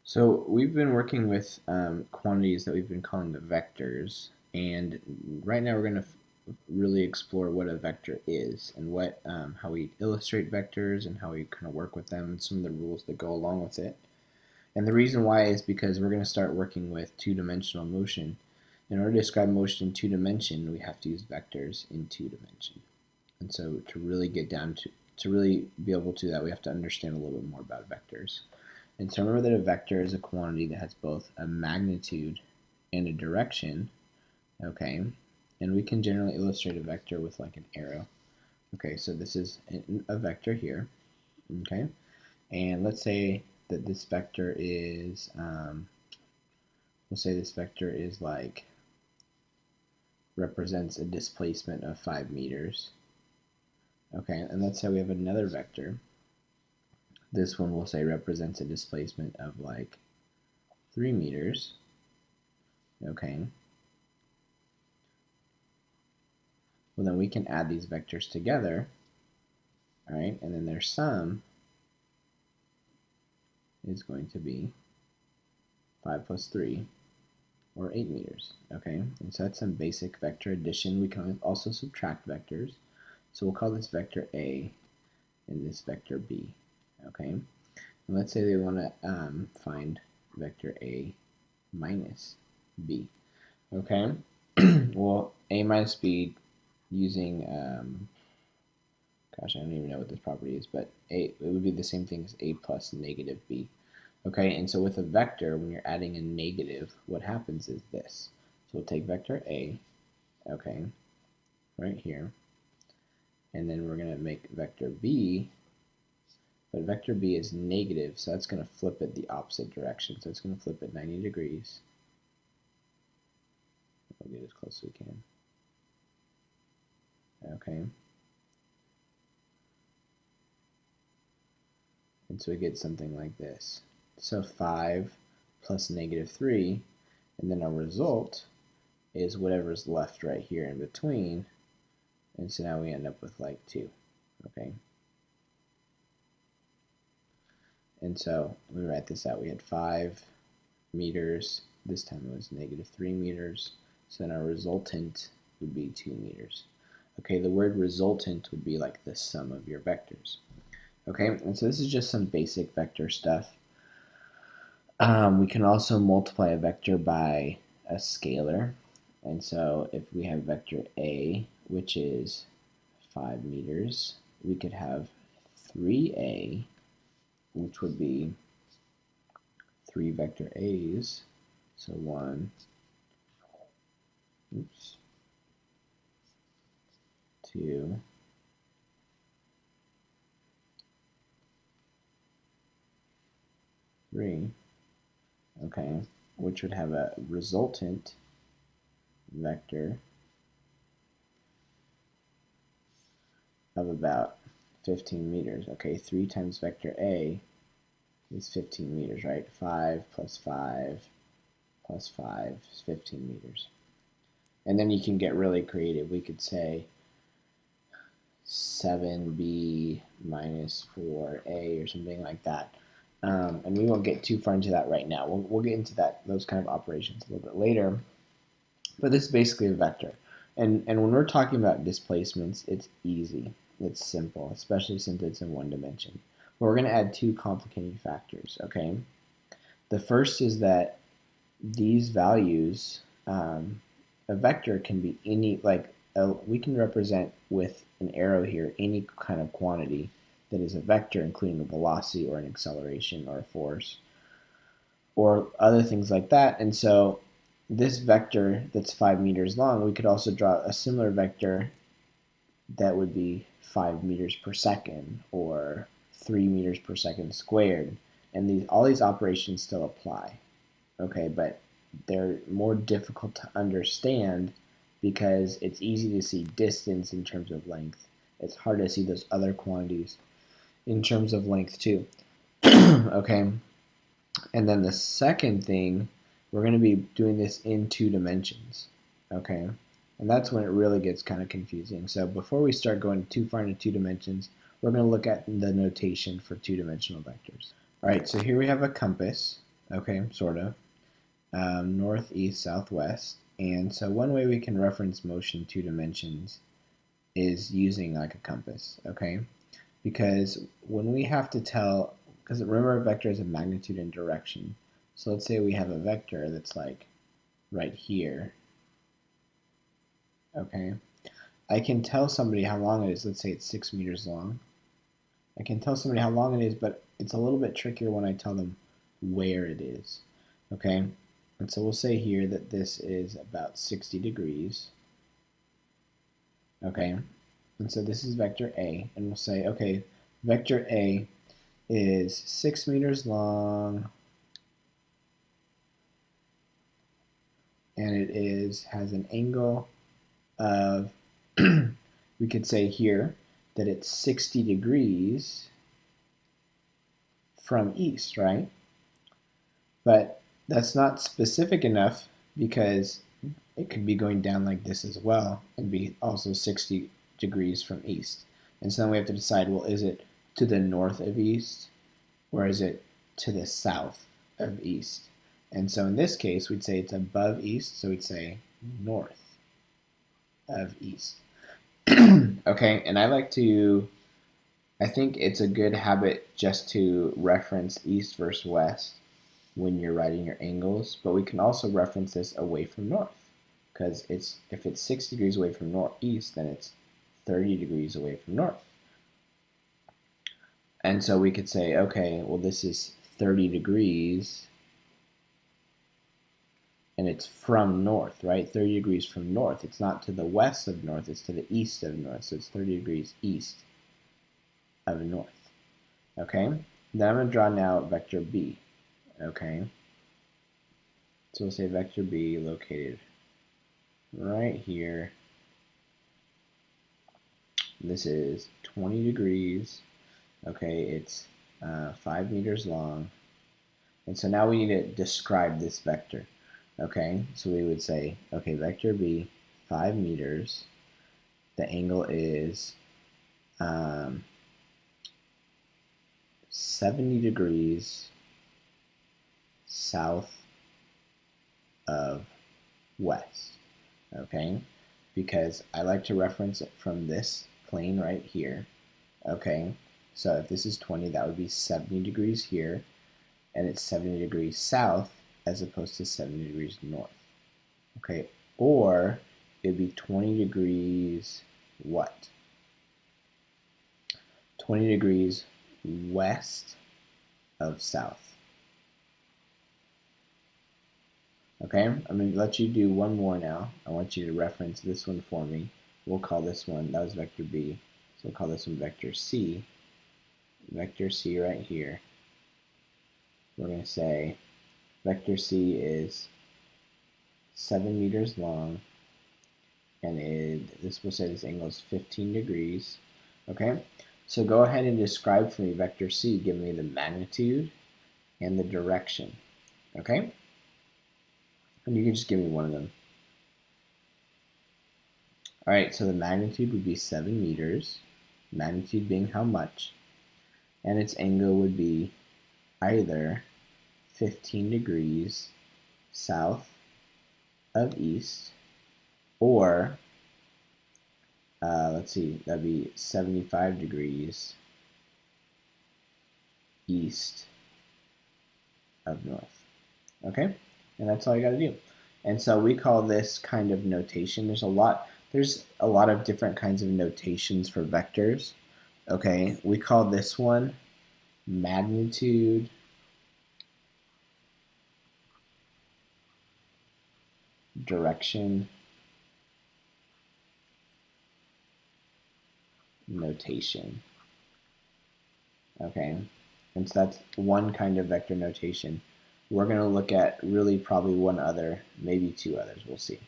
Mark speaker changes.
Speaker 1: So we've been working with quantities that we've been calling the vectors, and right now we're going to really explore what a vector is and what how we illustrate vectors and how we kind of work with them and some of the rules that go along with it. And the reason why is because we're going to start working with two-dimensional motion. In order to describe motion in two dimension, we have to use vectors in two dimension. And so to really get down to really be able to do that, we have to understand a little bit more about vectors. And so remember that a vector is a quantity that has both a magnitude and a direction, okay? And we can generally illustrate a vector with like an arrow. Okay, so this is a vector here, okay? And let's say that this vector is, let's say this vector is like, represents a displacement of 5 meters. Okay, and let's say we have another vector. This one we'll say represents a displacement of like 3 meters. Okay. Well, then we can add these vectors together, all right, and then their sum is going to be 5 plus 3, or 8 meters, okay? And so that's some basic vector addition. We can also subtract vectors. So we'll call this vector A and this vector B, okay? And let's say they want to find vector A minus B, okay? Well, A minus B using, gosh, I don't even know what this property is, but it would be the same thing as A plus negative B. Okay, and so with a vector, when you're adding a negative, what happens is this. So we'll take vector A, okay, right here, and then we're going to make vector B, but vector B is negative, so that's going to flip it the opposite direction. So it's going to flip it 90 degrees. We'll get as close as we can. Okay. And so we get something like this. So 5 plus negative 3, and then our result is whatever's left right here in between, and so now we end up with like 2, okay? And so we write this out. We had 5 meters, this time it was negative 3 meters, so then our resultant would be 2 meters. Okay, the word resultant would be like the sum of your vectors. Okay, and so this is just some basic vector stuff. We can also multiply a vector by a scalar. And so if we have vector A, which is 5 meters, we could have 3A, which would be 3 vector A's. So 1, oops, 2, 3, okay, which would have a resultant vector of about 15 meters. Okay, 3 times vector A is 15 meters, right? 5 plus 5 plus 5 is 15 meters. And then you can get really creative. We could say 7b minus 4a or something like that. And we won't get too far into that right now. We'll get into those kind of operations a little bit later. But this is basically a vector. And when we're talking about displacements, it's easy. It's simple, especially since it's in one dimension. But we're going to add 2 complicating factors, okay? The first is that these values, a vector can be any, like, we can represent with an arrow here any kind of quantity that is a vector, including a velocity or an acceleration or a force or other things like that. And so this vector that's 5 meters long, we could also draw a similar vector that would be 5 meters per second or 3 meters per second squared. And all these operations still apply, okay, but they're more difficult to understand because it's easy to see distance in terms of length. It's hard to see those other quantities in terms of length too. Okay, and then the second thing, we're going to be doing this in 2 dimensions, okay? And that's when it really gets kind of confusing. So before we start going too far into 2 dimensions, we're going to look at the notation for 2-dimensional vectors. All right, so here we have a compass, okay, sort of, north, east, southwest. And so one way we can reference motion 2 dimensions is using like a compass, okay? Because when we have to tell, because remember a vector is a magnitude and direction. So let's say we have a vector that's like right here, okay? I can tell somebody how long it is. Let's say it's 6 meters long. I can tell somebody how long it is, but it's a little bit trickier when I tell them where it is, okay? And so we'll say here that this is about 60 degrees, okay? And so this is vector A, and we'll say, okay, vector A is 6 meters long, and it has an angle of, we could say here that it's 60 degrees from east, right? But that's not specific enough because it could be going down like this as well and be also 60 degrees from east. And so then we have to decide, well, is it to the north of east or is it to the south of east? And so in this case, we'd say it's above east, so we'd say north of east. Okay, and I think it's a good habit just to reference east versus west when you're writing your angles, but we can also reference this away from north, because if it's 6 degrees away from northeast, then it's 30 degrees away from north. And so we could say, okay, well, this is 30 degrees, and it's from north, right? 30 degrees from north. It's not to the west of north, it's to the east of north, so it's 30 degrees east of north. Okay? Then I'm going to draw now vector B. Okay? So we'll say vector B located right here. This is 20 degrees. Okay, it's 5 meters long. And so now we need to describe this vector. Okay, so we would say, okay, vector B, 5 meters. The angle is 70 degrees south of west. Okay, because I like to reference it from this plane right here. Okay, so if this is 20, that would be 70 degrees here, and it's 70 degrees south as opposed to 70 degrees north. Okay, or it'd be 20 degrees what? 20 degrees west of south. Okay, I'm going to let you do one more now. I want you to reference this one for me. We'll call this one, that was vector B, so we'll call this one vector C. Vector C right here. We're going to say vector C is 7 meters long, and this will say this angle is 15 degrees. Okay, so go ahead and describe for me vector C. Give me the magnitude and the direction. Okay, and you can just give me one of them. All right, so the magnitude would be 7 meters, magnitude being how much, and its angle would be either 15 degrees south of east, or let's see, that'd be 75 degrees east of north. Okay, and that's all you got to do. And so we call this kind of notation. There's a lot of different kinds of notations for vectors. Okay, we call this one magnitude direction notation. Okay, and so that's one kind of vector notation. We're going to look at really probably one other, maybe two others, we'll see.